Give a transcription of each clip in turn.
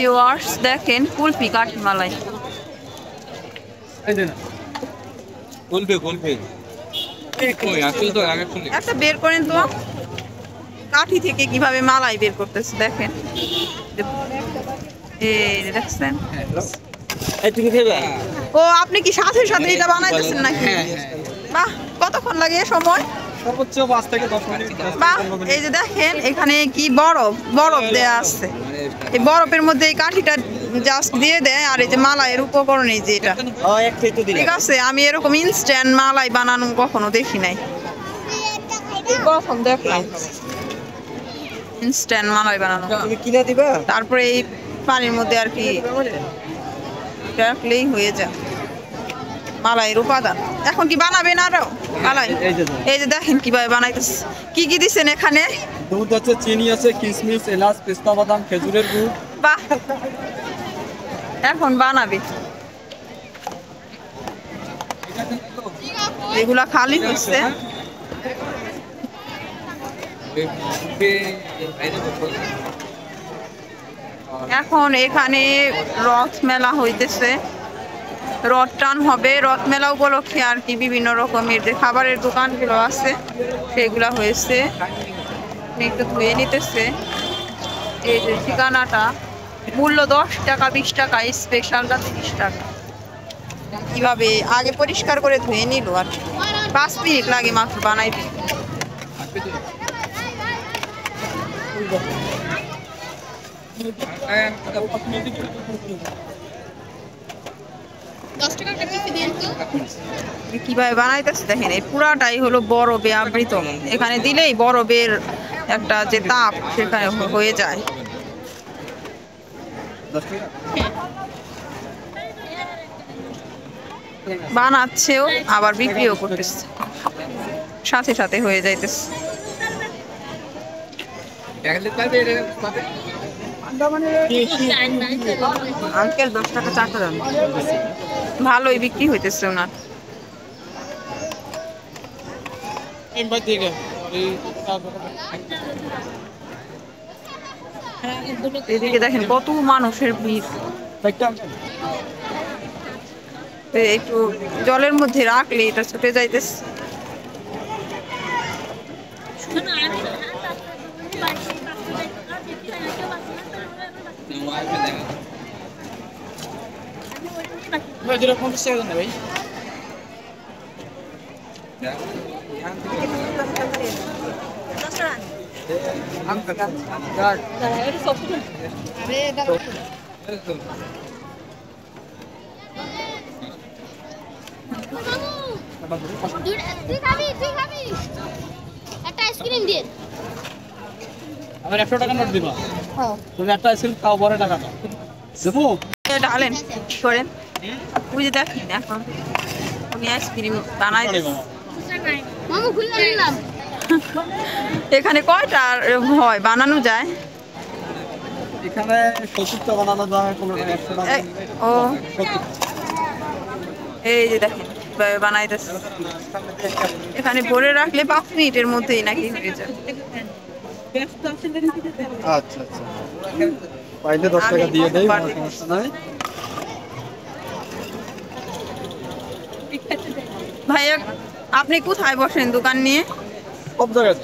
Viewers দেখেন কুলফি কাঠমালাই। একটা বের করেন তো, কাঠি থেকে কিভাবে মালাই বের করতেছে দেখেন। এই দেখছেন? ও আপনি কি সাথে সাথে এটা বানাইতেছেন নাকি? বাহ, কতক্ষণ লাগে সময়? সর্বোচ্চ 5 থেকে 10 মিনিট। বাহ, এই যে দেখেন এখানে কি বরফ দেয়া আছে। এই বরফের মধ্যে এই কাঠিটা জাস্ট দিয়ে দেয়, আর এই যে মালাইয়ের উপকরণ এই যে এটা। ঠিক আছে, আমি এরকম ইনস্ট্যান্ট মালাই বানানো কখনো দেখি নাই, প্রথম দেখলাম ইনস্ট্যান্ট মালাই বানানো। তুমি কিনা দিবা? তারপরে এই পানির মধ্যে আর কি রাখলেই হয়ে যায় মালাইয়ের উপাদান। এখন কি বানাবেন আরো মালাই? এই যে দেখেন কিভাবে বানাইতেছে। কি কি দিচ্ছেন এখানে? দুধ আছে, চিনি আছে, কিশমিশ, এলাচ, পেস্তা বাদাম, খেজুরের গুড়। বাহ, এখন বানাবে। এগুলা খালি হচ্ছে। এখন এখানে রথ মেলা হইতেছে, রথ টান হবে। রথ মেলা উপলক্ষে আর কি বিভিন্ন রকমের যে খাবারের দোকানগুলো আছে সেগুলা হয়েছে, একটু ধুয়ে নিতেছে। এই যে ঠিকানাটা, মূল্য 10 টাকা, 20 টাকা, স্পেশালটা 30 টাকা। কিভাবে আগে পরিষ্কার করে ধুয়ে নিল আর 5 মিনিট লাগে মাত্র বানাইতে। কিভাবে বানাইতেছে দেখেন, এই পুরাটাই হলো বরফে আবৃত। এখানে দিলেই বরফের একটা যে তাপ সেখানে হয়ে যায়। বানাচ্ছেও আবার বিক্রিও করতেছে, সাথে সাথে হয়ে যাইতেছে। আঙ্কেল 10 টাকা চারটা দাম, ভালোই বিক্রি হইতেছে ওনার। এদিকে দেখেন কত মানুষের ভিড়। একটু জলের মধ্যে রাখলে এটা ছুটে যাইতেছে। একটা আইসক্রিম দিয়ে আমার 100 টাকা নোট দিবা। তুমি একটা আইসক্রিম খাও, পরে টাকা দাও দেবো। ডালেন কি করেন বুঝে দেখেন। এখন উনি আইসক্রিম বানাইতেছে। মামু খুলে নিলাম। এখানে কয়টা হয় বানানো যায়? এখানে 70টা বানানো যায়, 100 টাকা। ও এই যে দেখেন বানাইতেছে। এখানে ভরে রাখলে 5 মিনিটের মধ্যেই নাকি হয়ে যায়। আচ্ছা আচ্ছা, পাইলে 10 টাকা দিয়ে দেই, কোনো সমস্যা নাই। ভাইয়া আপনি কোথায় বসেন দোকান নিয়ে? সব জায়গায়।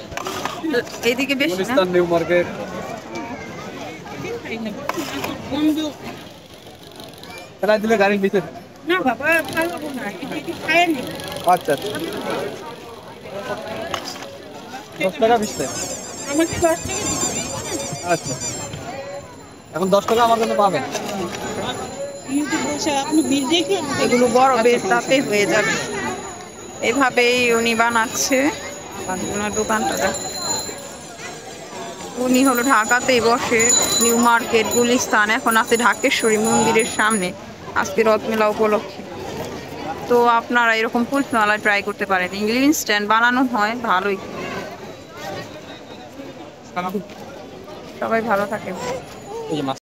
এইদিকে বেশি না? Gulistan new market. খেলাই দিলে গাড়ির ভিতরে না বাবা, খাবো না, এটা খায় নি। আচ্ছা আচ্ছা, 10 টাকা 20 টাকা। আমাকে 10 টাকা দিতে। আচ্ছা, এখন 10 টাকা আমার জন্য পাবেন। এগুলো বরফের তাপে হয়ে যাবে। এভাবেই উনি বানাচ্ছে ওনার দোকানটা। উনি হলো ঢাকাতেই বসে, নিউ মার্কেট, গুলিস্তান। এখন আছে ঢাকেশ্বরী মন্দিরের সামনে, আজকে রথ মেলা উপলক্ষে। তো আপনারা এরকম কুলফি মালাই ট্রাই করতে পারেন। ইনস্ট্যান্ট বানানো হয়, ভালোই। সবাই ভালো থাকে।